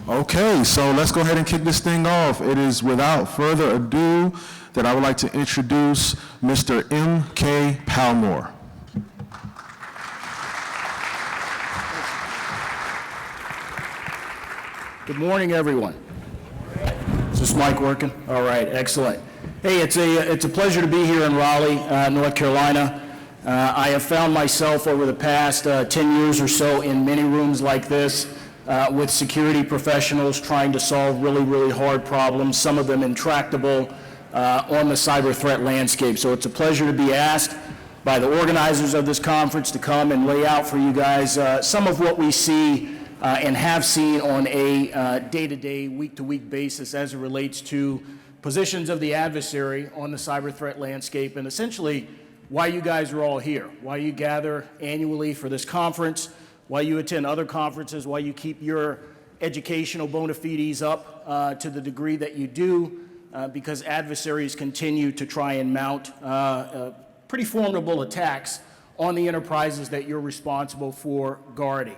Okay, so let's go ahead and kick this thing off. It is without further ado that I would like to introduce Mr. M.K. Palmore. Good morning, everyone. Is this mic working? All right, excellent. Hey, it's a pleasure to be here in Raleigh, North Carolina. I have found myself over the past 10 years or so in many rooms like this with security professionals trying to solve really hard problems, some of them intractable, on the cyber threat landscape. So it's a pleasure to be asked by the organizers of this conference to come and lay out for you guys some of what we see and have seen on a day-to-day, week-to-week basis as it relates to positions of the adversary on the cyber threat landscape, and essentially why you guys are all here, why you gather annually for this conference, why you attend other conferences, why you keep your educational bona fides up to the degree that you do, because adversaries continue to try and mount pretty formidable attacks on the enterprises that you're responsible for guarding.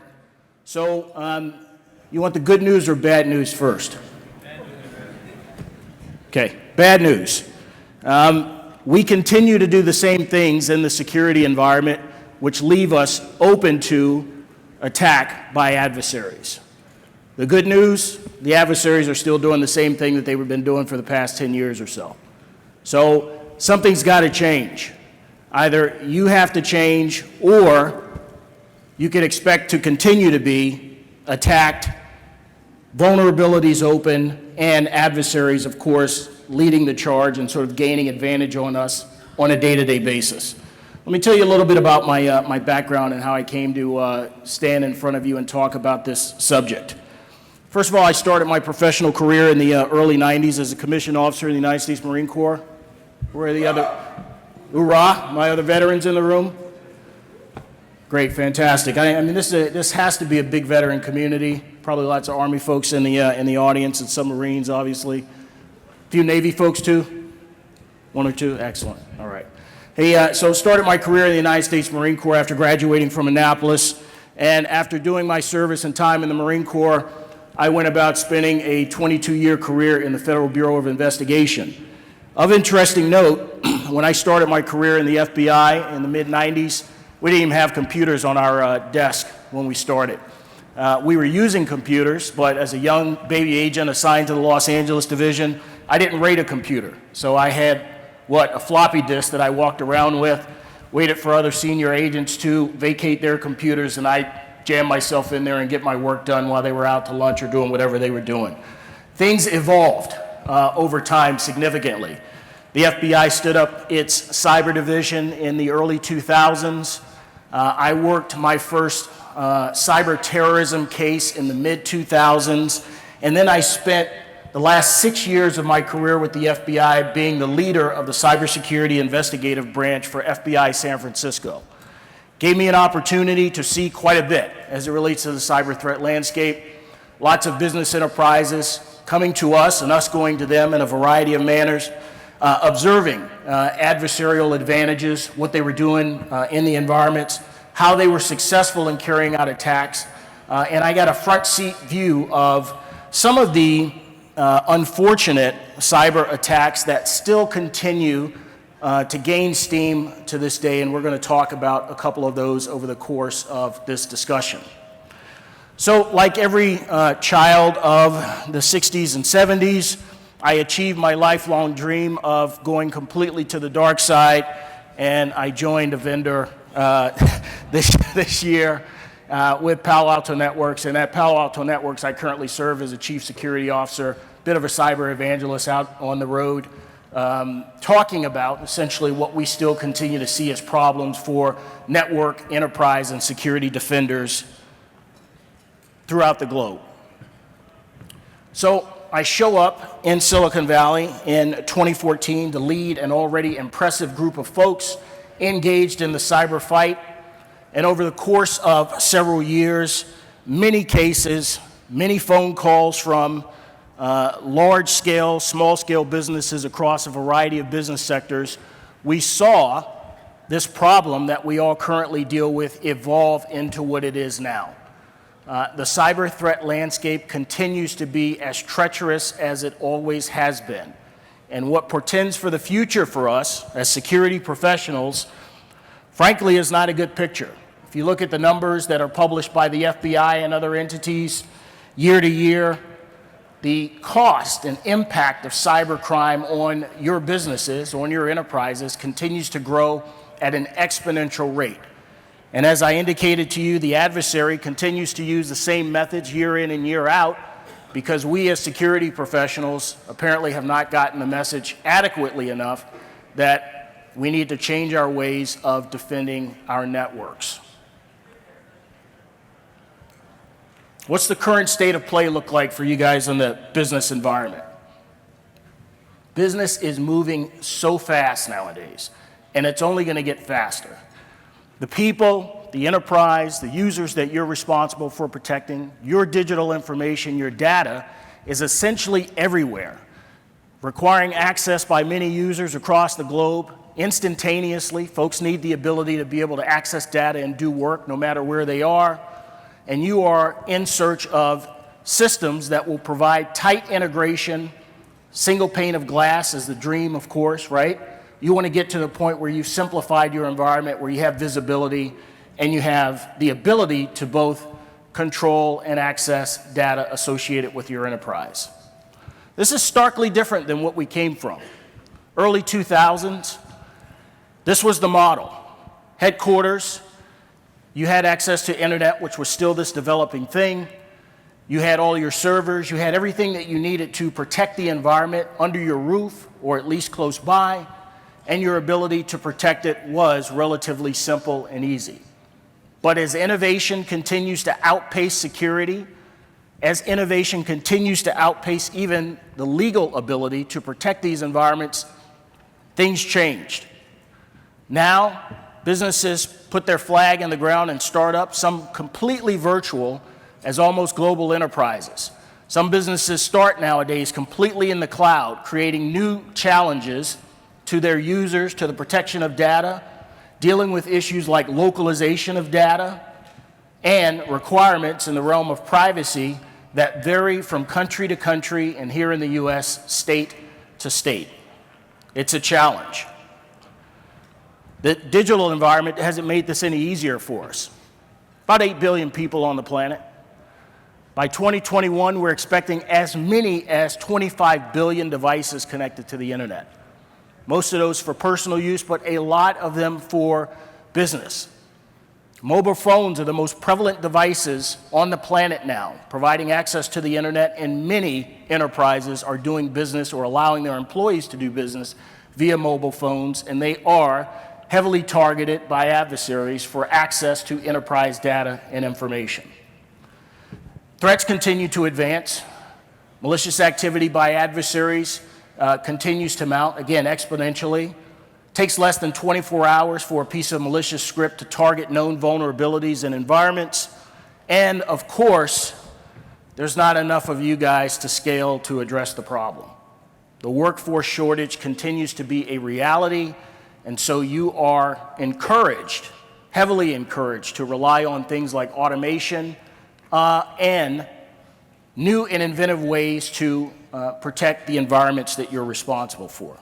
So you want the good news or bad news first? Okay, bad news. We continue to do the same things in the security environment, which leave us open to attack by adversaries. The good news, the adversaries are still doing the same thing that they've been doing for the past 10 years or so. So something's got to change. Either you have to change, or you can expect to continue to be attacked, vulnerabilities open, and adversaries, of course, leading the charge and sort of gaining advantage on us on a day-to-day basis. Let me tell you a little bit about my background and how I came to stand in front of you and talk about this subject. First of all, I started my professional career in the early 90s as a commissioned officer in the United States Marine Corps. Where are the other, hoorah, my other veterans in the room? Great, fantastic. I mean, this has to be a big veteran community. Probably lots of Army folks in the audience, and some Marines, obviously. A few Navy folks too? One or two? Excellent. All right. Hey, so started my career in the United States Marine Corps after graduating from Annapolis, and after doing my service and time in the Marine Corps, I went about spending a 22-year career in the Federal Bureau of Investigation. Of interesting note, when I started my career in the FBI in the mid-90s, we didn't even have computers on our desk when we started. We were using computers, but as a young baby agent assigned to the Los Angeles division, I didn't rate a computer. So I had, a floppy disk that I walked around with, waited for other senior agents to vacate their computers, and I jammed myself in there and get my work done while they were out to lunch or doing whatever they were doing. Things evolved over time significantly. The FBI stood up its cyber division in the early 2000s. I worked my first cyber terrorism case in the mid-2000s, and then I spent the last 6 years of my career with the FBI being the leader of the cybersecurity investigative branch for FBI San Francisco. Gave me an opportunity to see quite a bit as it relates to the cyber threat landscape. Lots of business enterprises coming to us and us going to them in a variety of manners, observing adversarial advantages, what they were doing in the environments, how they were successful in carrying out attacks, and I got a front seat view of some of the unfortunate cyber attacks that still continue to gain steam to this day, and we're going to talk about a couple of those over the course of this discussion. So, like every child of the 60s and 70s, I achieved my lifelong dream of going completely to the dark side, and I joined a vendor this year with Palo Alto Networks, and at Palo Alto Networks I currently serve as a chief security officer, bit of a cyber evangelist out on the road, talking about essentially what we still continue to see as problems for network, enterprise, and security defenders throughout the globe. So I show up in Silicon Valley in 2014 to lead an already impressive group of folks engaged in the cyber fight. And over the course of several years, many cases, many phone calls from large-scale, small-scale businesses across a variety of business sectors, we saw this problem that we all currently deal with evolve into what it is now. The cyber threat landscape continues to be as treacherous as it always has been. And what portends for the future for us as security professionals, frankly, is not a good picture. If you look at the numbers that are published by the FBI and other entities year to year, the cost and impact of cybercrime on your businesses, on your enterprises, continues to grow at an exponential rate. And as I indicated to you, the adversary continues to use the same methods year in and year out because we as security professionals apparently have not gotten the message adequately enough that we need to change our ways of defending our networks. What's the current state of play look like for you guys in the business environment? Business is moving so fast nowadays, and it's only going to get faster. The people, the enterprise, the users that you're responsible for protecting, your digital information, your data, is essentially everywhere, requiring access by many users across the globe instantaneously. Folks need the ability to be able to access data and do work no matter where they are. And you are in search of systems that will provide tight integration. Single pane of glass is the dream, of course, right? You want to get to the point where you've simplified your environment, where you have visibility, and you have the ability to both control and access data associated with your enterprise. This is starkly different than what we came from. Early 2000s, this was the model. Headquarters, you had access to internet, which was still this developing thing. You had all your servers, you had everything that you needed to protect the environment under your roof, or at least close by, and your ability to protect it was relatively simple and easy. But as innovation continues to outpace security, as innovation continues to outpace even the legal ability to protect these environments, things changed. Now, businesses put their flag in the ground and start up, some completely virtual, as almost global enterprises. Some businesses start nowadays completely in the cloud, creating new challenges to their users, to the protection of data, dealing with issues like localization of data, and requirements in the realm of privacy that vary from country to country, and here in the US, state to state. It's a challenge. The digital environment hasn't made this any easier for us. About 8 billion people on the planet. By 2021, we're expecting as many as 25 billion devices connected to the internet. Most of those for personal use, but a lot of them for business. Mobile phones are the most prevalent devices on the planet now, providing access to the internet, and many enterprises are doing business or allowing their employees to do business via mobile phones, and they are heavily targeted by adversaries for access to enterprise data and information. Threats continue to advance. Malicious activity by adversaries continues to mount, again, exponentially. Takes less than 24 hours for a piece of malicious script to target known vulnerabilities in environments. And of course, there's not enough of you guys to scale to address the problem. The workforce shortage continues to be a reality, and so you are encouraged, heavily encouraged, to rely on things like automation and new and inventive ways to protect the environments that you're responsible for.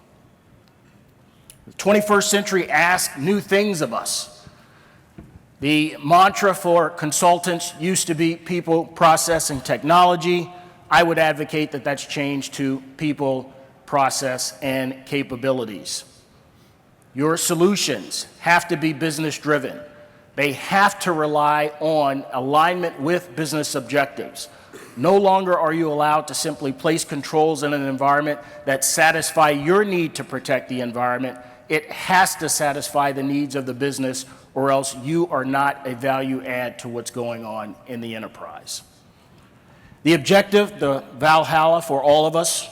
The 21st century asks new things of us. The mantra for consultants used to be people, process, and technology. I would advocate that that's changed to people, process, and capabilities. Your solutions have to be business-driven. They have to rely on alignment with business objectives. No longer are you allowed to simply place controls in an environment that satisfy your need to protect the environment. It has to satisfy the needs of the business, or else you are not a value add to what's going on in the enterprise. The objective, the Valhalla for all of us,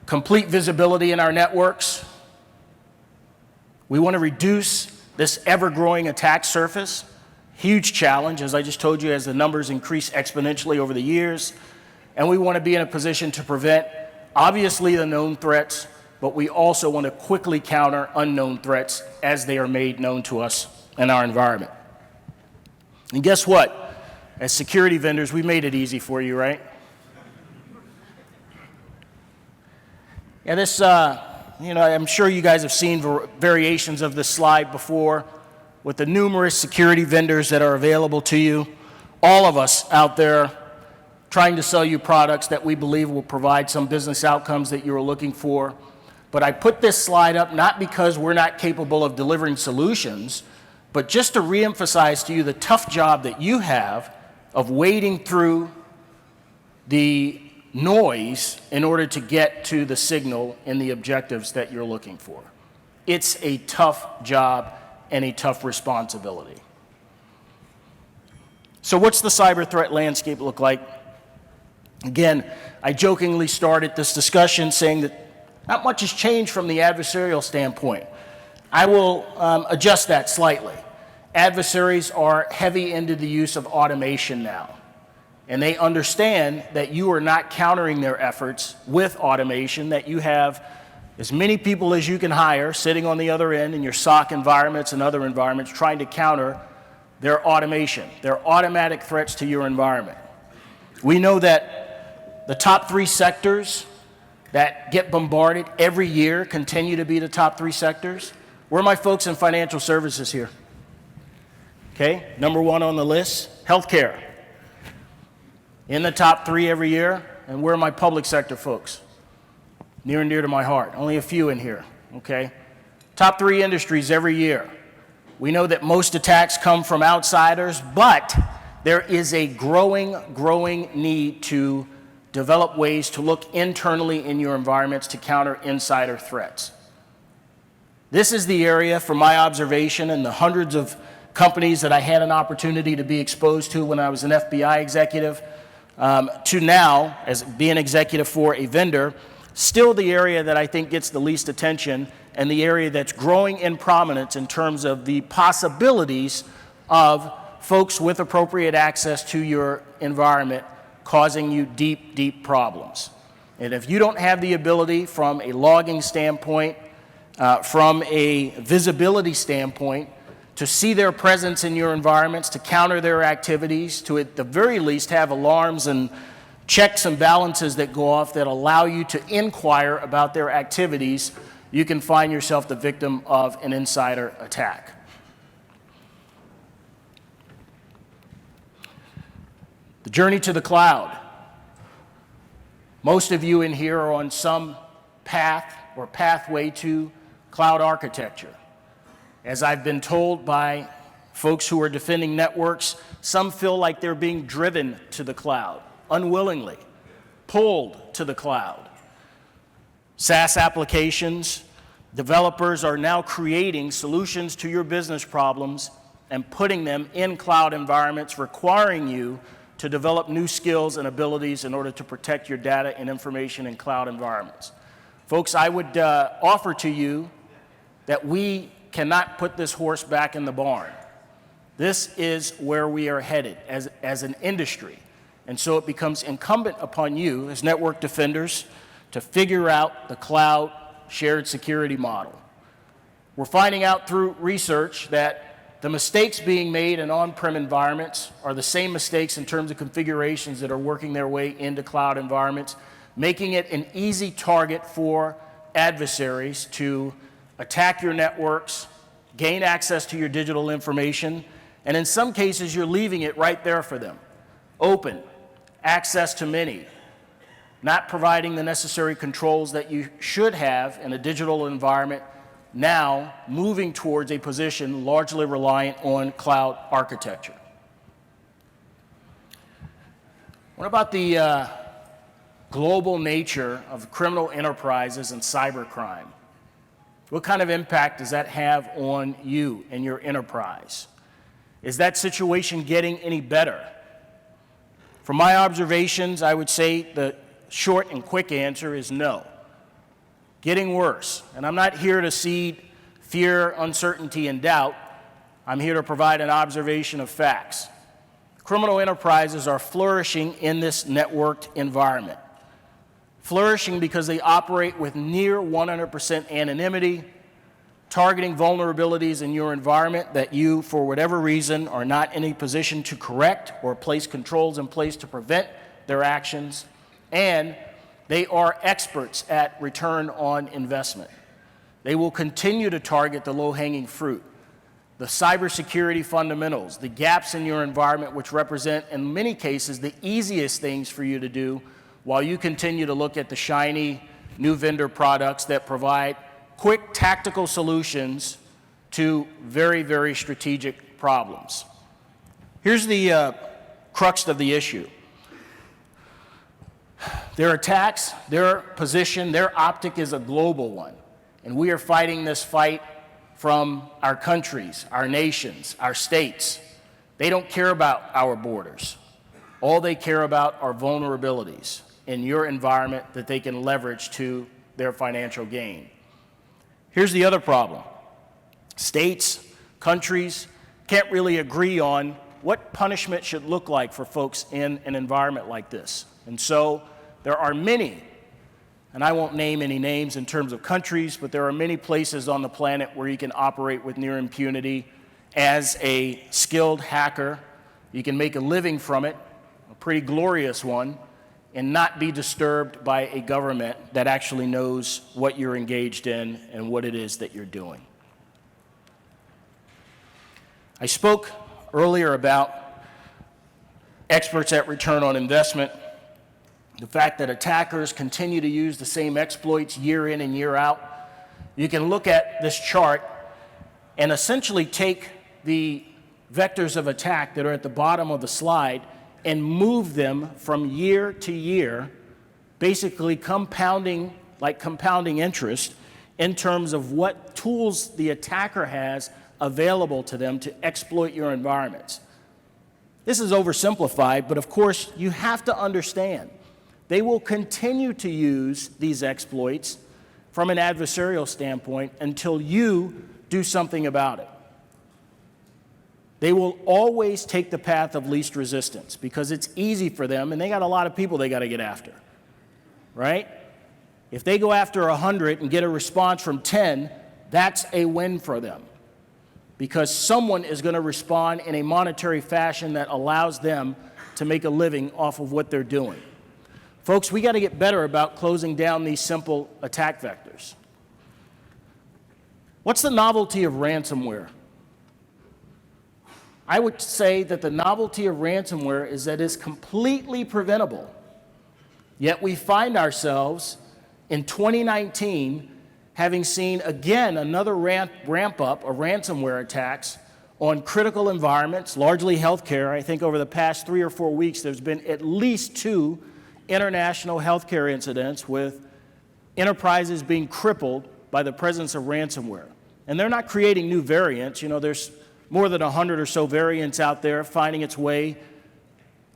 complete visibility in our networks. We want to reduce this ever-growing attack surface. Huge challenge, as I just told you, as the numbers increase exponentially over the years. And we want to be in a position to prevent, obviously, the known threats, but we also want to quickly counter unknown threats as they are made known to us in our environment. And guess what? as security vendors, we made it easy for you, right? Yeah, this, I'm sure you guys have seen variations of this slide before with the numerous security vendors that are available to you. All of us out there trying to sell you products that we believe will provide some business outcomes that you're looking for. But I put this slide up not because we're not capable of delivering solutions, but just to reemphasize to you the tough job that you have of wading through the noise in order to get to the signal and the objectives that you're looking for. It's a tough job and a tough responsibility. So what's the cyber threat landscape look like? Again, I jokingly started this discussion saying that not much has changed from the adversarial standpoint. I will adjust that slightly. Adversaries are heavy into the use of automation now, and they understand that you are not countering their efforts with automation, that you have as many people as you can hire sitting on the other end in your SOC environments and other environments trying to counter their automation, their automatic threats to your environment. We know that the top 3 sectors that get bombarded every year continue to be the top 3 sectors. Where are my folks in financial services here? Okay, number 1 on the list, healthcare. In the top 3 every year. And where are my public sector folks? Near and dear to my heart. Only a few in here, okay? Top 3 industries every year. We know that most attacks come from outsiders, but there is a growing need to develop ways to look internally in your environments to counter insider threats. This is the area, from my observation and the hundreds of companies that I had an opportunity to be exposed to when I was an FBI executive, to now, as being executive for a vendor, still the area that I think gets the least attention and the area that's growing in prominence in terms of the possibilities of folks with appropriate access to your environment causing you deep, deep problems. And if you don't have the ability from a logging standpoint, from a visibility standpoint, to see their presence in your environments, to counter their activities, to at the very least have alarms and checks and balances that go off that allow you to inquire about their activities, you can find yourself the victim of an insider attack. The journey to the cloud. Most of you in here are on some path or pathway to cloud architecture. As I've been told by folks who are defending networks, some feel like they're being driven to the cloud, unwillingly, pulled to the cloud. SaaS applications, developers are now creating solutions to your business problems and putting them in cloud environments, requiring you to develop new skills and abilities in order to protect your data and information in cloud environments. Folks, I would offer to you that we cannot put this horse back in the barn. This is where we are headed as an industry. And so it becomes incumbent upon you as network defenders to figure out the cloud shared security model. We're finding out through research that the mistakes being made in on-prem environments are the same mistakes in terms of configurations that are working their way into cloud environments, making it an easy target for adversaries to attack your networks, gain access to your digital information, and in some cases you're leaving it right there for them. Open, access to many, not providing the necessary controls that you should have in a digital environment, now moving towards a position largely reliant on cloud architecture. What about the global nature of criminal enterprises and cybercrime? What kind of impact does that have on you and your enterprise? Is that situation getting any better? From my observations, I would say the short and quick answer is no. Getting worse. And I'm not here to seed fear, uncertainty, and doubt. I'm here to provide an observation of facts. Criminal enterprises are flourishing in this networked environment. Flourishing because they operate with near 100% anonymity. targeting vulnerabilities in your environment that you, for whatever reason, are not in a position to correct or place controls in place to prevent their actions, and they are experts at return on investment. They will continue to target the low-hanging fruit, the cybersecurity fundamentals, the gaps in your environment, which represent, in many cases, the easiest things for you to do, while you continue to look at the shiny new vendor products that provide quick tactical solutions to very, very strategic problems. Here's the crux of the issue. Their attacks, their position, their optic is a global one. And we are fighting this fight from our countries, our nations, our states. They don't care about our borders. All they care about are vulnerabilities in your environment that they can leverage to their financial gain. Here's the other problem. States, countries can't really agree on what punishment should look like for folks in an environment like this. And so there are many, and I won't name any names in terms of countries, but there are many places on the planet where you can operate with near impunity as a skilled hacker. You can make a living from it, a pretty glorious one, and not be disturbed by a government that actually knows what you're engaged in and what it is that you're doing. I spoke earlier about experts at return on investment, the fact that attackers continue to use the same exploits year in and year out. You can look at this chart and essentially take the vectors of attack that are at the bottom of the slide and move them from year to year, basically compounding, like compounding interest, in terms of what tools the attacker has available to them to exploit your environments. This is oversimplified, but of course you have to understand they will continue to use these exploits from an adversarial standpoint until you do something about it. They will always take the path of least resistance because it's easy for them, and they got a lot of people they got to get after, right? If they go after 100 and get a response from 10, that's a win for them because someone is going to respond in a monetary fashion that allows them to make a living off of what they're doing. Folks, we got to get better about closing down these simple attack vectors. What's the novelty of ransomware? I would say that the novelty of ransomware is that it's completely preventable. Yet we find ourselves in 2019 having seen again another ramp up of ransomware attacks on critical environments, largely healthcare. I think over the past 3 or 4 weeks there's been at least 2 international healthcare incidents with enterprises being crippled by the presence of ransomware. And they're not creating new variants. You know, there's more than 100 or so variants out there finding its way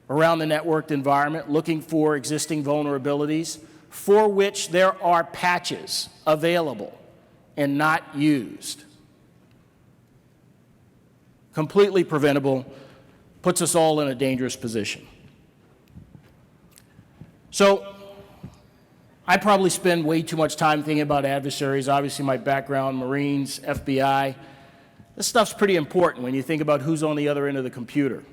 around the networked environment, looking for existing vulnerabilities for which there are patches available and not used. Completely preventable, puts us all in a dangerous position. So I probably spend way too much time thinking about adversaries. Obviously my background, Marines, FBI. This stuff's pretty important when you think about who's on the other end of the computer,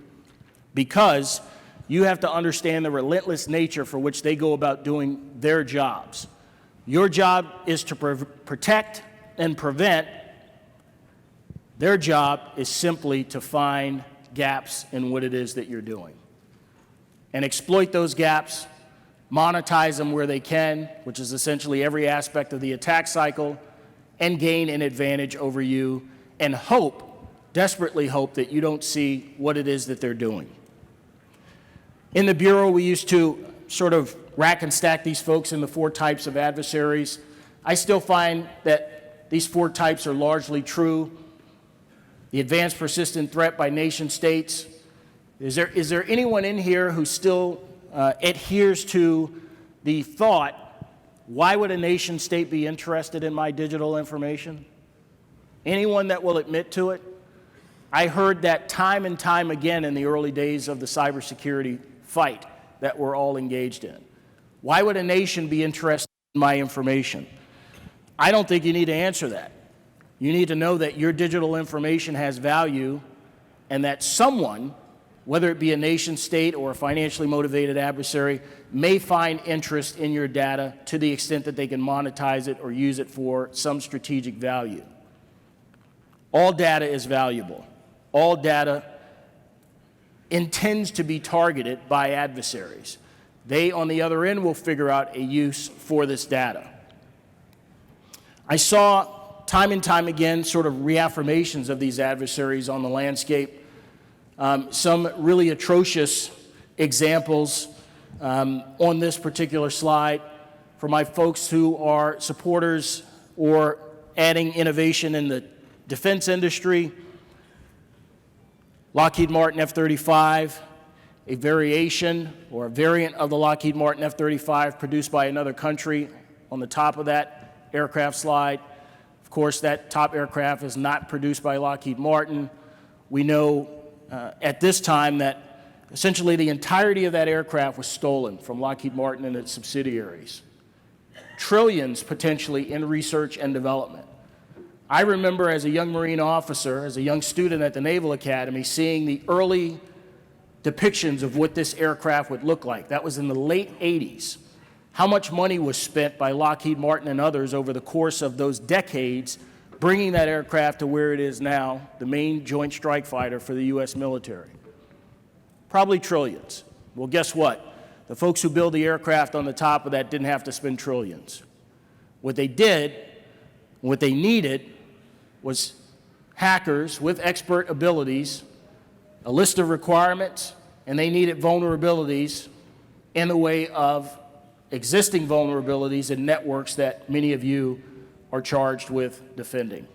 because you have to understand the relentless nature for which they go about doing their jobs. Your job is to protect and prevent. Their job is simply to find gaps in what it is that you're doing and exploit those gaps, monetize them where they can, which is essentially every aspect of the attack cycle, and gain an advantage over you, and hope, desperately hope, that you don't see what it is that they're doing. In the Bureau, we used to sort of rack and stack these folks in the 4 types of adversaries. I still find that these 4 types are largely true. The advanced persistent threat by nation states. Is there anyone in here who still adheres to the thought, why would a nation state be interested in my digital information? Anyone that will admit to it? I heard that time and time again in the early days of the cybersecurity fight that we're all engaged in. Why would a nation be interested in my information? I don't think you need to answer that. You need to know that your digital information has value and that someone, whether it be a nation state or a financially motivated adversary, may find interest in your data to the extent that they can monetize it or use it for some strategic value. All data is valuable. All data intends to be targeted by adversaries. They, on the other end, will figure out a use for this data. I saw time and time again sort of reaffirmations of these adversaries on the landscape. Some really atrocious examples on this particular slide for my folks who are supporters or adding innovation in the defense industry. Lockheed Martin F-35, a variation or a variant of the Lockheed Martin F-35 produced by another country on the top of that aircraft slide. Of course, that top aircraft is not produced by Lockheed Martin. We know at this time that essentially the entirety of that aircraft was stolen from Lockheed Martin and its subsidiaries. Trillions potentially in research and development. I remember as a young Marine officer, as a young student at the Naval Academy, seeing the early depictions of what this aircraft would look like. That was in the late 80s. How much money was spent by Lockheed Martin and others over the course of those decades, bringing that aircraft to where it is now, the main joint strike fighter for the U.S. military. Probably trillions. Well, guess what? The folks who build the aircraft on the top of that didn't have to spend trillions. What they did, what they needed, was hackers with expert abilities, a list of requirements, and they needed vulnerabilities in the way of existing vulnerabilities in networks that many of you are charged with defending.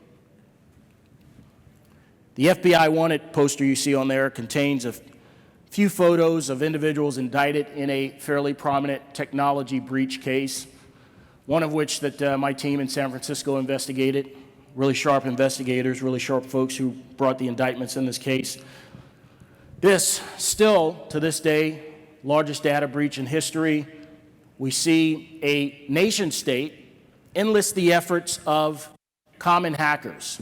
The FBI wanted poster you see on there contains a few photos of individuals indicted in a fairly prominent technology breach case, one of which that my team in San Francisco investigated. Really sharp investigators, really sharp folks who brought the indictments in this case. This, still to this day, largest data breach in history. We see a nation state enlist the efforts of common hackers.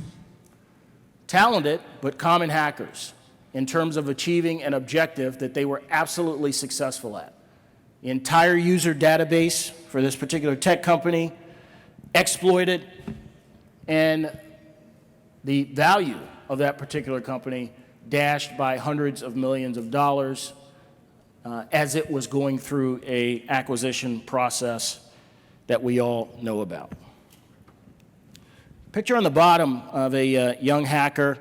Talented, but common hackers in terms of achieving an objective that they were absolutely successful at. The entire user database for this particular tech company exploited, and the value of that particular company dashed by hundreds of millions of dollars as it was going through an acquisition process that we all know about. Picture on the bottom of a young hacker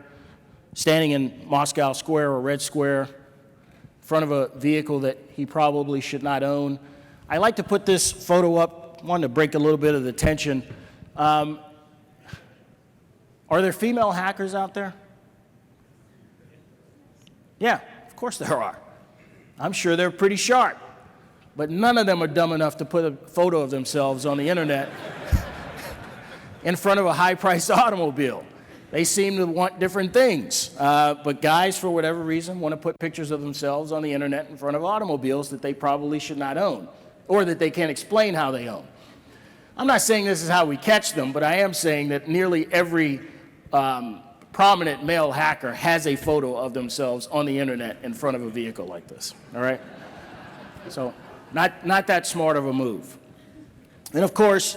standing in Moscow Square or Red Square in front of a vehicle that he probably should not own. I like to put this photo up, wanted to break a little bit of the tension. Are there female hackers out there? Yeah, of course there are. I'm sure they're pretty sharp, but none of them are dumb enough to put a photo of themselves on the internet in front of a high-priced automobile. They seem to want different things, but guys, for whatever reason, want to put pictures of themselves on the internet in front of automobiles that they probably should not own, or that they can't explain how they own. I'm not saying this is how we catch them, but I am saying that nearly every prominent male hacker has a photo of themselves on the internet in front of a vehicle like this, all right? So not that smart of a move. And of course,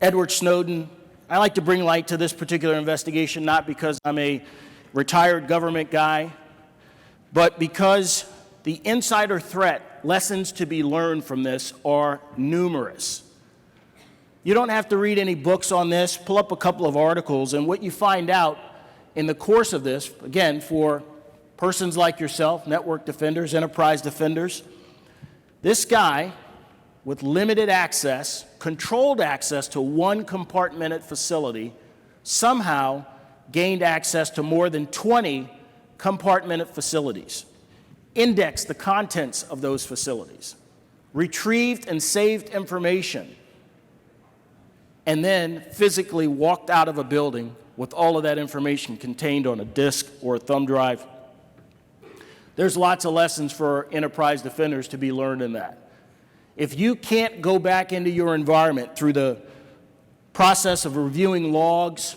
Edward Snowden, I like to bring light to this particular investigation, not because I'm a retired government guy, but because the insider threat lessons to be learned from this are numerous. You don't have to read any books on this. Pull up a couple of articles, and what you find out in the course of this, again, for persons like yourself, network defenders, enterprise defenders, this guy with limited access, controlled access to one compartmented facility, somehow gained access to more than 20 compartmented facilities, indexed the contents of those facilities, retrieved and saved information, and then physically walked out of a building with all of that information contained on a disk or a thumb drive. There's lots of lessons for enterprise defenders to be learned in that. If you can't go back into your environment through the process of reviewing logs.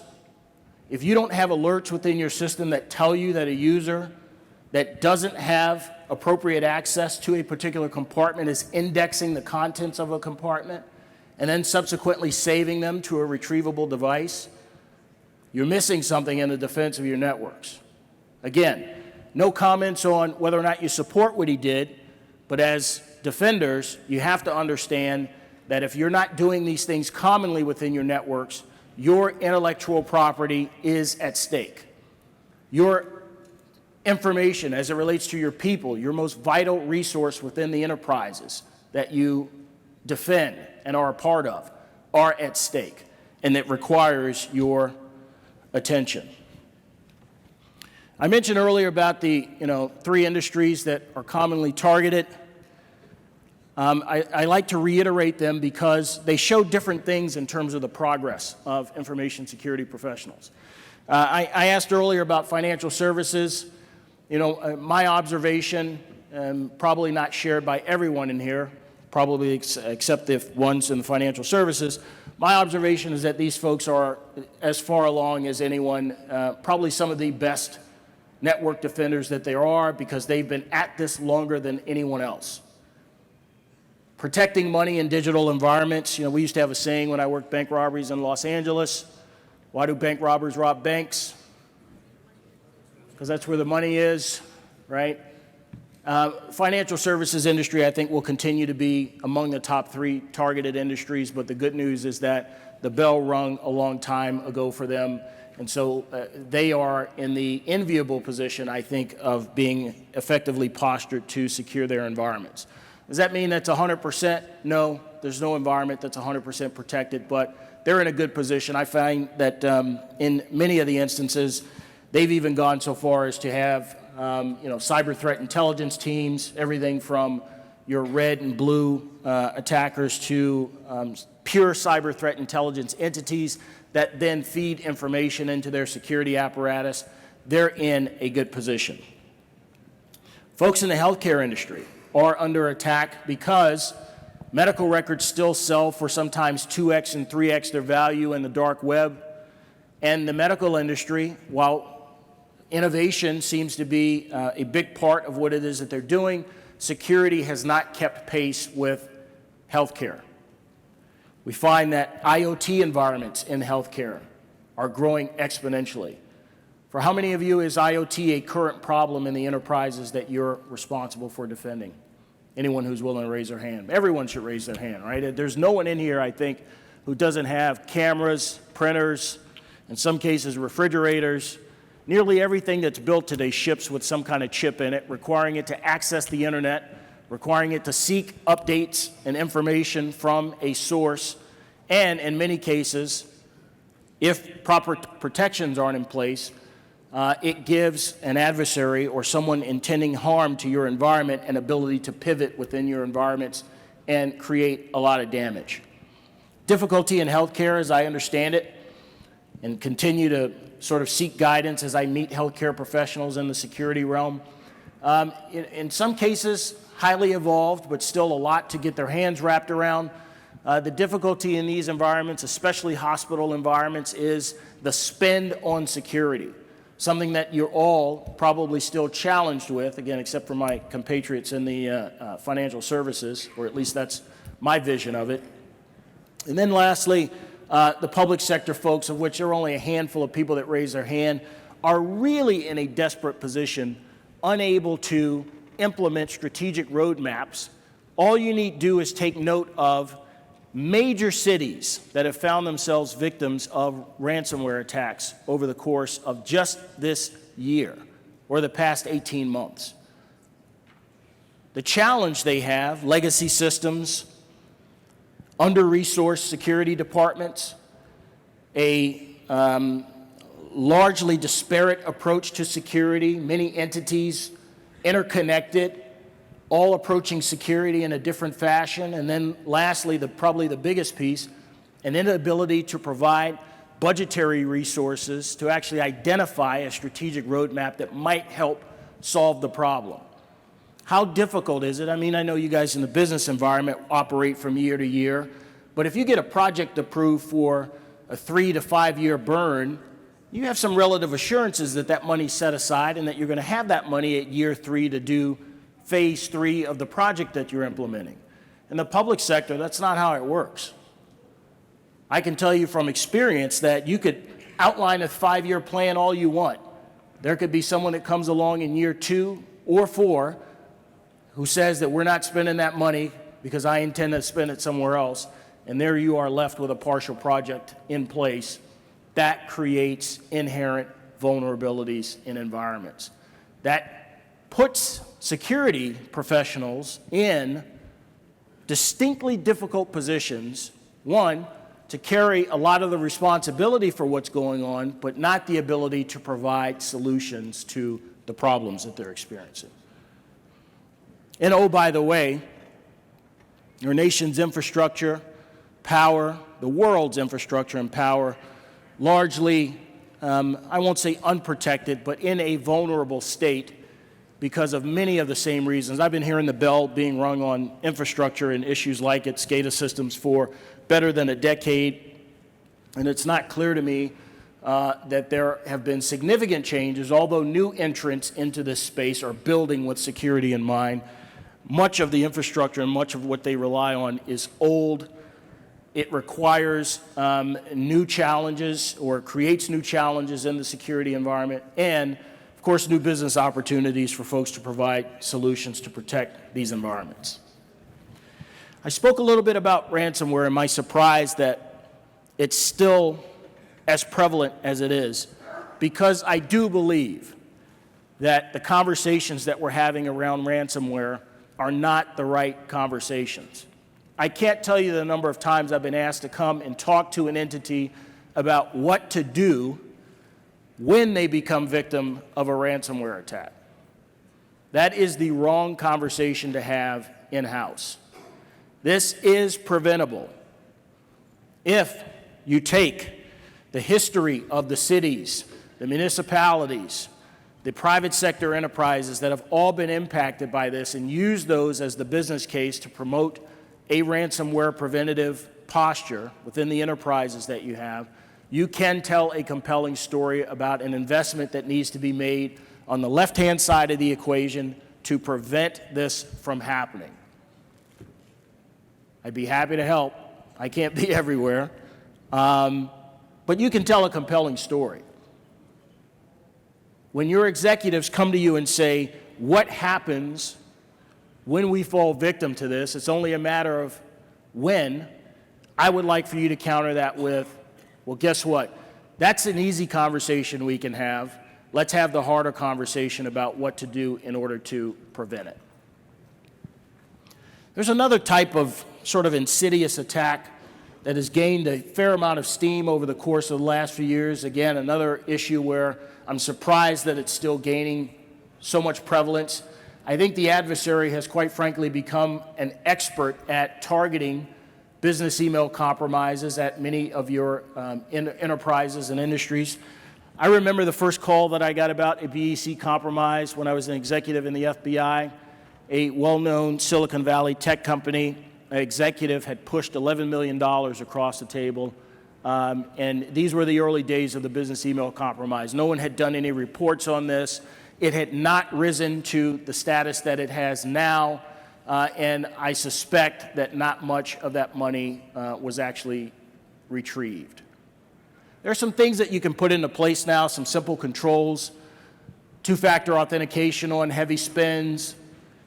If you don't have alerts within your system that tell you that a user that doesn't have appropriate access to a particular compartment is indexing the contents of a compartment and then subsequently saving them to a retrievable device, you're missing something in the defense of your networks. Again, no comments on whether or not you support what he did, but as defenders, you have to understand that if you're not doing these things commonly within your networks, your intellectual property is at stake. Your information as it relates to your people, your most vital resource within the enterprises that you defend and are a part of, are at stake, and it requires your attention. I mentioned earlier about the 3 industries that are commonly targeted. I like to reiterate them because they show different things in terms of the progress of information security professionals. I asked earlier about financial services. My observation, probably not shared by everyone in here, probably except the ones in the financial services, my observation is that these folks are as far along as anyone, probably some of the best network defenders that there are because they've been at this longer than anyone else. Protecting money in digital environments. We used to have a saying when I worked bank robberies in Los Angeles. Why do bank robbers rob banks? Because that's where the money is, right? Financial services industry, I think, will continue to be among the top 3 targeted industries, but the good news is that the bell rung a long time ago for them, and so they are in the enviable position, I think, of being effectively postured to secure their environments. Does that mean that's 100%? No, there's no environment that's 100% protected, but they're in a good position. I find that in many of the instances, they've even gone so far as to have cyber threat intelligence teams, everything from your red and blue attackers to pure cyber threat intelligence entities that then feed information into their security apparatus. They're in a good position. Folks in the healthcare industry are under attack because medical records still sell for sometimes 2x and 3x their value in the dark web. And the medical industry, while innovation seems to be a big part of what it is that they're doing, security has not kept pace with healthcare. We find that IoT environments in healthcare are growing exponentially. For how many of you is IoT a current problem in the enterprises that you're responsible for defending? Anyone who's willing to raise their hand. Everyone should raise their hand, right? There's no one in here, I think, who doesn't have cameras, printers, in some cases refrigerators. Nearly everything that's built today ships with some kind of chip in it, requiring it to access the internet, requiring it to seek updates and information from a source, and in many cases, if proper protections aren't in place, it gives an adversary or someone intending harm to your environment an ability to pivot within your environments and create a lot of damage. Difficulty in healthcare, as I understand it, and continue to sort of seek guidance as I meet healthcare professionals in the security realm. In some cases, highly evolved, but still a lot to get their hands wrapped around. The difficulty in these environments, especially hospital environments, is the spend on security. Something that you're all probably still challenged with, again, except for my compatriots in the financial services, or at least that's my vision of it. And then lastly, the public sector folks, of which there are only a handful of people that raise their hand, are really in a desperate position, unable to implement strategic roadmaps. All you need to do is take note of major cities that have found themselves victims of ransomware attacks over the course of just this year or the past 18 months. The challenge they have, legacy systems, under-resourced security departments, a largely disparate approach to security, many entities interconnected, all approaching security in a different fashion. And then lastly, probably the biggest piece, an inability to provide budgetary resources to actually identify a strategic roadmap that might help solve the problem. How difficult is it? I mean, I know you guys in the business environment operate from year to year, but if you get a project approved for a 3 to 5 year burn, you have some relative assurances that that money's set aside and that you're going to have that money at year 3 to do phase 3 of the project that you're implementing. In the public sector, that's not how it works. I can tell you from experience that you could outline a 5-year plan all you want. There could be someone that comes along in year 2 or 4 who says that we're not spending that money because I intend to spend it somewhere else, and there you are left with a partial project in place. That creates inherent vulnerabilities in environments. That puts security professionals in distinctly difficult positions. One, to carry a lot of the responsibility for what's going on, but not the ability to provide solutions to the problems that they're experiencing. And oh, by the way, your nation's infrastructure, power, the world's infrastructure and power, largely, I won't say unprotected, but in a vulnerable state because of many of the same reasons. I've been hearing the bell being rung on infrastructure and issues like it, SCADA systems, for better than a decade, and it's not clear to me that there have been significant changes, although new entrants into this space are building with security in mind. Much of the infrastructure and much of what they rely on is old. It requires new challenges or creates new challenges in the security environment, and of course new business opportunities for folks to provide solutions to protect these environments. I spoke a little bit about ransomware and my surprise that it's still as prevalent as it is, because I do believe that the conversations that we're having around ransomware are not the right conversations. I can't tell you the number of times I've been asked to come and talk to an entity about what to do when they become victim of a ransomware attack. That is the wrong conversation to have in-house. This is preventable. If you take the history of the cities, the municipalities, the private sector enterprises that have all been impacted by this and use those as the business case to promote a ransomware preventative posture within the enterprises that you have, you can tell a compelling story about an investment that needs to be made on the left-hand side of the equation to prevent this from happening. I'd be happy to help. I can't be everywhere. But you can tell a compelling story. When your executives come to you and say, what happens when we fall victim to this? It's only a matter of when. I would like for you to counter that with, well, guess what? That's an easy conversation we can have. Let's have the harder conversation about what to do in order to prevent it. There's another type of sort of insidious attack that has gained a fair amount of steam over the course of the last few years. Again, another issue where I'm surprised that it's still gaining so much prevalence. I think the adversary has quite frankly become an expert at targeting business email compromises at many of your enterprises and industries. I remember the first call that I got about a BEC compromise when I was an executive in the FBI. A well-known Silicon Valley tech company executive had pushed $11 million across the table, and these were the early days of the business email compromise. No one had done any reports on this. It had not risen to the status that it has now, and I suspect that not much of that money was actually retrieved. There are some things that you can put into place now, some simple controls, two-factor authentication on heavy spends,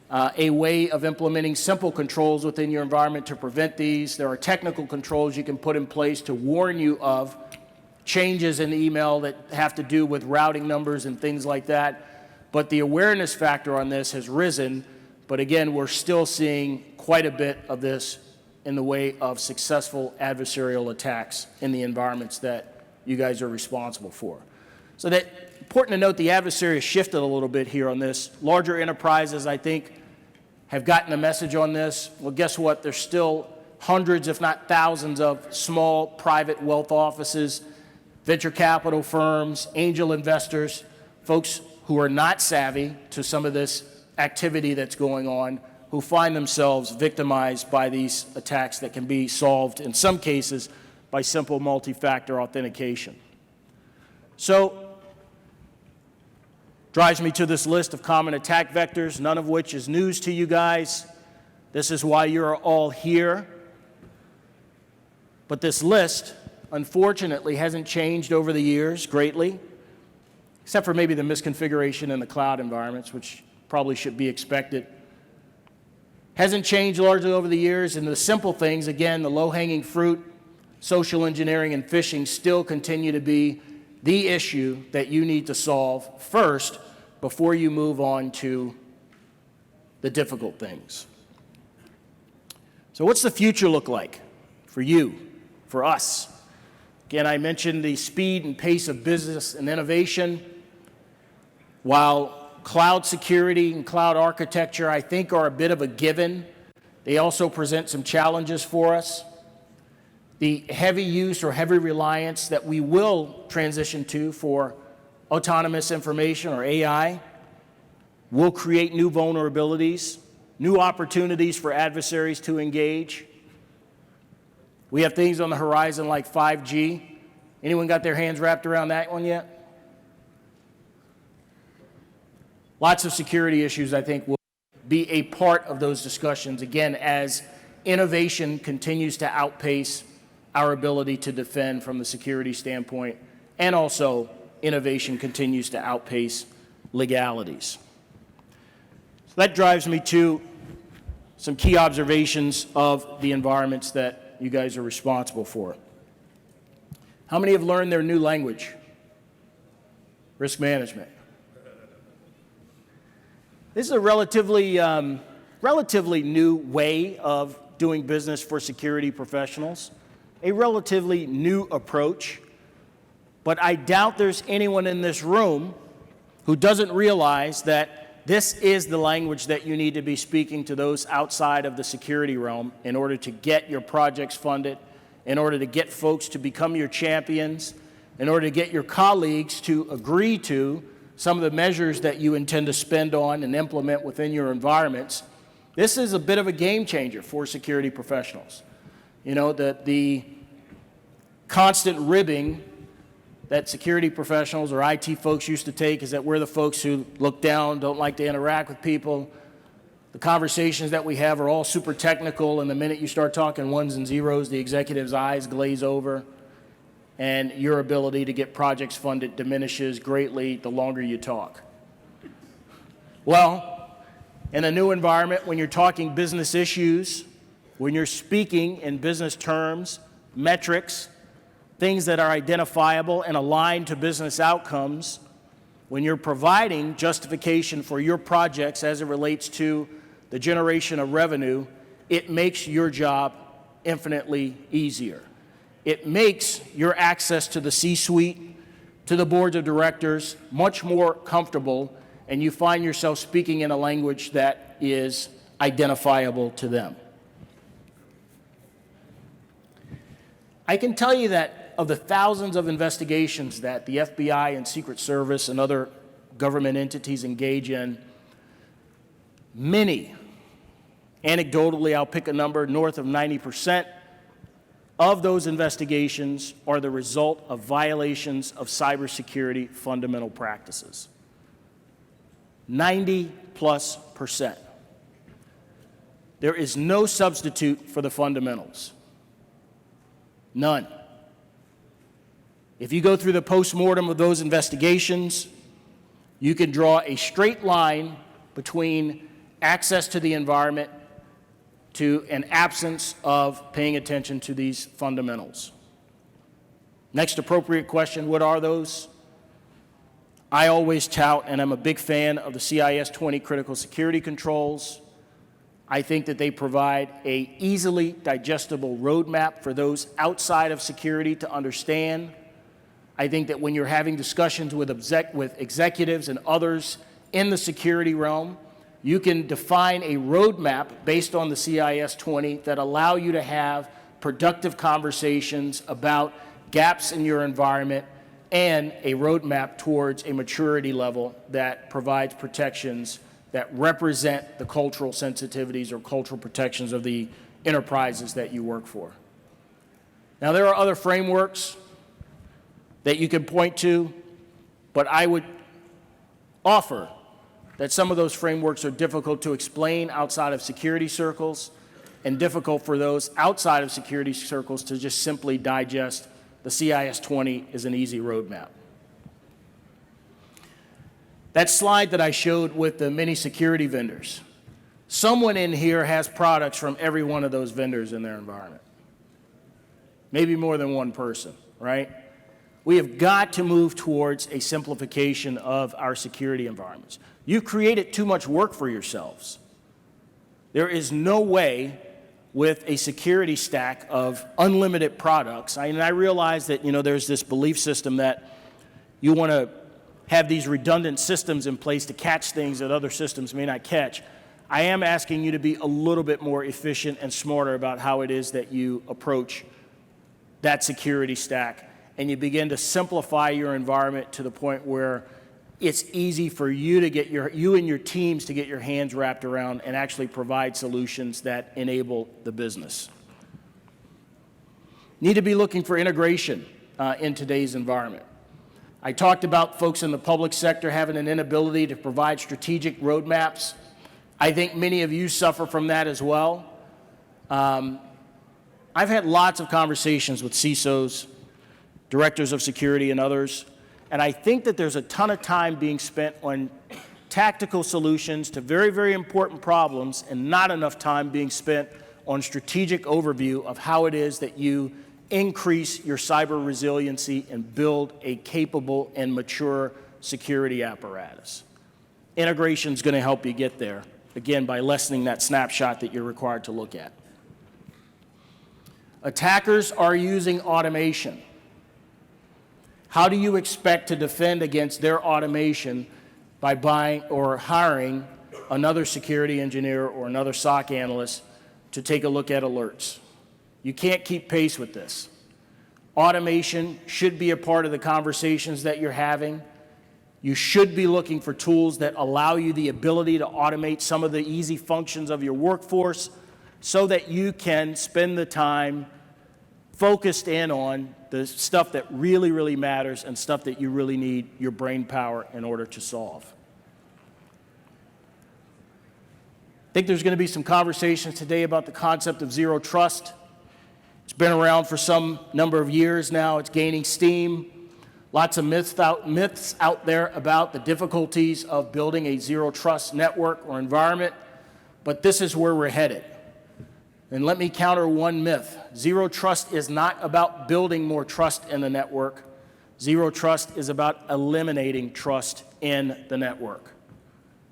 a way of implementing simple controls within your environment to prevent these. There are technical controls you can put in place to warn you of changes in email that have to do with routing numbers and things like that. But the awareness factor on this has risen. But again, we're still seeing quite a bit of this in the way of successful adversarial attacks in the environments that you guys are responsible for. So that important to note, the adversary has shifted a little bit here on this. Larger enterprises, I think, have gotten a message on this. Well, guess what? There's still hundreds, if not thousands, of small private wealth offices, venture capital firms, angel investors, folks who are not savvy to some of this activity that's going on, who find themselves victimized by these attacks that can be solved, in some cases, by simple multi-factor authentication. So, drives me to this list of common attack vectors, none of which is news to you guys. This is why you're all here. But this list, unfortunately, hasn't changed over the years greatly, except for maybe the misconfiguration in the cloud environments, which probably should be expected. Hasn't changed largely over the years, and the simple things, again, the low-hanging fruit, social engineering and phishing still continue to be the issue that you need to solve first before you move on to the difficult things. So what's the future look like for you, for us? Again, I mentioned the speed and pace of business and innovation. While cloud security and cloud architecture, I think, are a bit of a given, they also present some challenges for us. The heavy use or heavy reliance that we will transition to for autonomous information or AI will create new vulnerabilities, new opportunities for adversaries to engage. We have things on the horizon like 5G. Anyone got their hands wrapped around that one yet? Lots of security issues, I think, will be a part of those discussions, again, as innovation continues to outpace our ability to defend from the security standpoint, and also innovation continues to outpace legalities. So that drives me to some key observations of the environments that you guys are responsible for. How many have learned their new language? Risk management. This is a relatively new way of doing business for security professionals, a relatively new approach, but I doubt there's anyone in this room who doesn't realize that this is the language that you need to be speaking to those outside of the security realm in order to get your projects funded, in order to get folks to become your champions, in order to get your colleagues to agree to some of the measures that you intend to spend on and implement within your environments. This is a bit of a game changer for security professionals. You know, the constant ribbing that security professionals or IT folks used to take is that we're the folks who look down, don't like to interact with people. The conversations that we have are all super technical, and the minute you start talking ones and zeros, the executive's eyes glaze over, and your ability to get projects funded diminishes greatly the longer you talk. Well, in a new environment, when you're talking business issues, when you're speaking in business terms, metrics, things that are identifiable and aligned to business outcomes, when you're providing justification for your projects as it relates to the generation of revenue, it makes your job infinitely easier. It makes your access to the C-suite, to the boards of directors, much more comfortable, and you find yourself speaking in a language that is identifiable to them. I can tell you that of the thousands of investigations that the FBI and Secret Service and other government entities engage in, many, anecdotally, I'll pick a number, north of 90%, of those investigations are the result of violations of cybersecurity fundamental practices. 90+%. There is no substitute for the fundamentals. None. If you go through the postmortem of those investigations, you can draw a straight line between access to the environment to an absence of paying attention to these fundamentals. Next appropriate question, what are those? I always tout, and I'm a big fan of the CIS 20 critical security controls. I think that they provide an easily digestible roadmap for those outside of security to understand. I think that when you're having discussions with executives and others in the security realm, you can define a roadmap based on the CIS 20 that allow you to have productive conversations about gaps in your environment and a roadmap towards a maturity level that provides protections that represent the cultural sensitivities or cultural protections of the enterprises that you work for. Now, there are other frameworks that you can point to, but I would offer that some of those frameworks are difficult to explain outside of security circles and difficult for those outside of security circles to just simply digest. The CIS-20 is an easy roadmap. That slide that I showed with the many security vendors, someone in here has products from every one of those vendors in their environment. Maybe more than one person, right? We have got to move towards a simplification of our security environments. You created too much work for yourselves. There is no way with a security stack of unlimited products. I realize that, there's this belief system that you want to have these redundant systems in place to catch things that other systems may not catch. I am asking you to be a little bit more efficient and smarter about how it is that you approach that security stack, and you begin to simplify your environment to the point where it's easy for you to get you and your teams to get your hands wrapped around and actually provide solutions that enable the business. Need to be looking for integration in today's environment. I talked about folks in the public sector having an inability to provide strategic roadmaps. I think many of you suffer from that as well. I've had lots of conversations with CISOs, directors of security, and others, and I think that there's a ton of time being spent on tactical solutions to very, very important problems and not enough time being spent on strategic overview of how it is that you increase your cyber resiliency and build a capable and mature security apparatus. Integration is going to help you get there, again, by lessening that snapshot that you're required to look at. Attackers are using automation. How do you expect to defend against their automation by buying or hiring another security engineer or another SOC analyst to take a look at alerts? You can't keep pace with this. Automation should be a part of the conversations that you're having. You should be looking for tools that allow you the ability to automate some of the easy functions of your workforce so that you can spend the time focused in on the stuff that really, really matters and stuff that you really need your brain power in order to solve. I think there's going to be some conversations today about the concept of zero trust. It's been around for some number of years now. It's gaining steam. Lots of myths out there about the difficulties of building a zero trust network or environment, but this is where we're headed. And let me counter one myth. Zero trust is not about building more trust in the network. Zero trust is about eliminating trust in the network.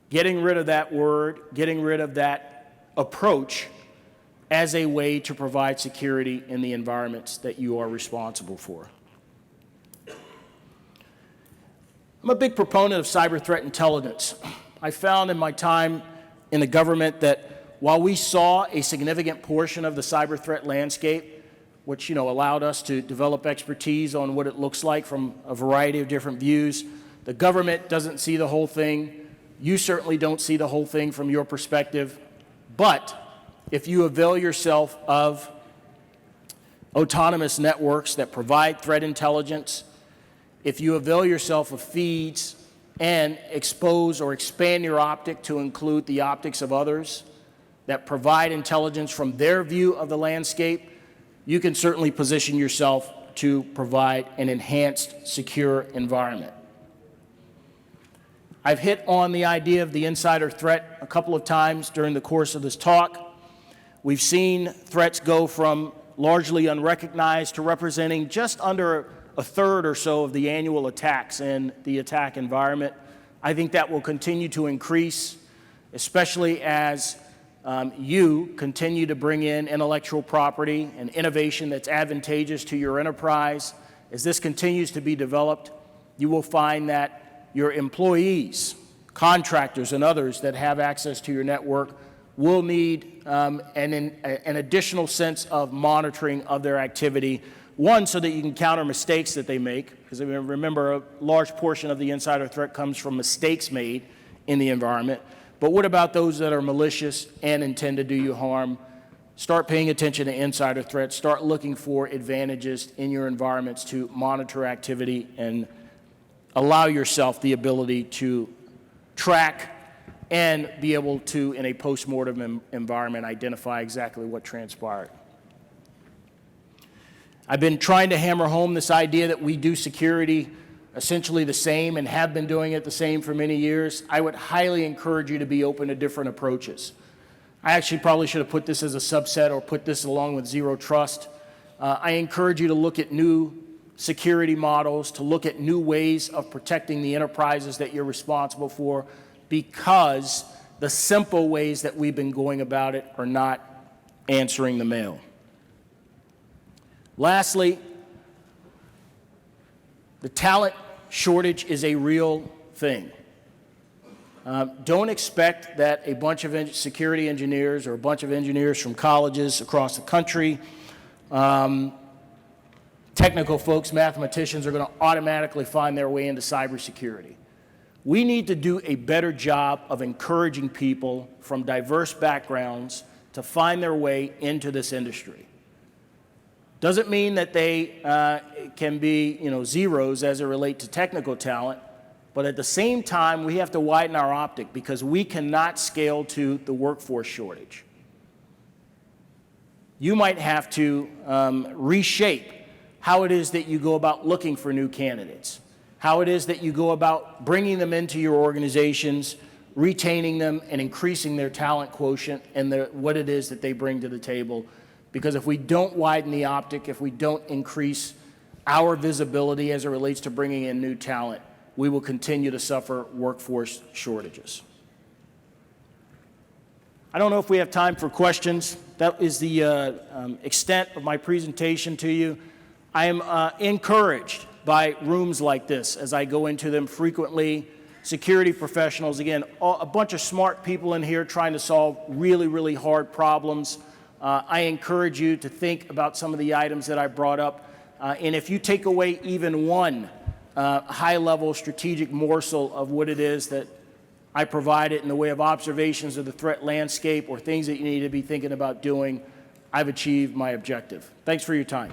Getting rid of that word, getting rid of that approach as a way to provide security in the environments that you are responsible for. I'm a big proponent of cyber threat intelligence. I found in my time in the government that while we saw a significant portion of the cyber threat landscape, which allowed us to develop expertise on what it looks like from a variety of different views, the government doesn't see the whole thing. You certainly don't see the whole thing from your perspective. But if you avail yourself of autonomous networks that provide threat intelligence, if you avail yourself of feeds and expose or expand your optic to include the optics of others that provide intelligence from their view of the landscape, you can certainly position yourself to provide an enhanced, secure environment. I've hit on the idea of the insider threat a couple of times during the course of this talk. We've seen threats go from largely unrecognized to representing just under a third or so of the annual attacks in the attack environment. I think that will continue to increase, especially as you continue to bring in intellectual property and innovation that's advantageous to your enterprise. As this continues to be developed, you will find that your employees, contractors, and others that have access to your network will need an additional sense of monitoring of their activity. One, so that you can counter mistakes that they make, because remember, a large portion of the insider threat comes from mistakes made in the environment. But what about those that are malicious and intend to do you harm? Start paying attention to insider threats. Start looking for advantages in your environments to monitor activity and allow yourself the ability to track and be able to, in a post-mortem environment, identify exactly what transpired. I've been trying to hammer home this idea that we do security essentially the same and have been doing it the same for many years. I would highly encourage you to be open to different approaches. I actually probably should have put this as a subset or put this along with Zero Trust. I encourage you to look at new security models, to look at new ways of protecting the enterprises that you're responsible for, because the simple ways that we've been going about it are not answering the mail. Lastly, the talent shortage is a real thing. Don't expect that a bunch of security engineers or a bunch of engineers from colleges across the country, technical folks, mathematicians, are going to automatically find their way into cybersecurity. We need to do a better job of encouraging people from diverse backgrounds to find their way into this industry. Doesn't mean that they can be, zeros as it relates to technical talent, but at the same time, we have to widen our optic because we cannot scale to the workforce shortage. You might have to reshape how it is that you go about looking for new candidates, how it is that you go about bringing them into your organizations, retaining them, and increasing their talent quotient and what it is that they bring to the table. Because if we don't widen the optic, if we don't increase our visibility as it relates to bringing in new talent, we will continue to suffer workforce shortages. I don't know if we have time for questions. That is the extent of my presentation to you. I am encouraged by rooms like this as I go into them frequently. Security professionals, again, a bunch of smart people in here trying to solve really, really hard problems. I encourage you to think about some of the items that I brought up. And if you take away even one high-level strategic morsel of what it is that I provided in the way of observations of the threat landscape or things that you need to be thinking about doing, I've achieved my objective. Thanks for your time.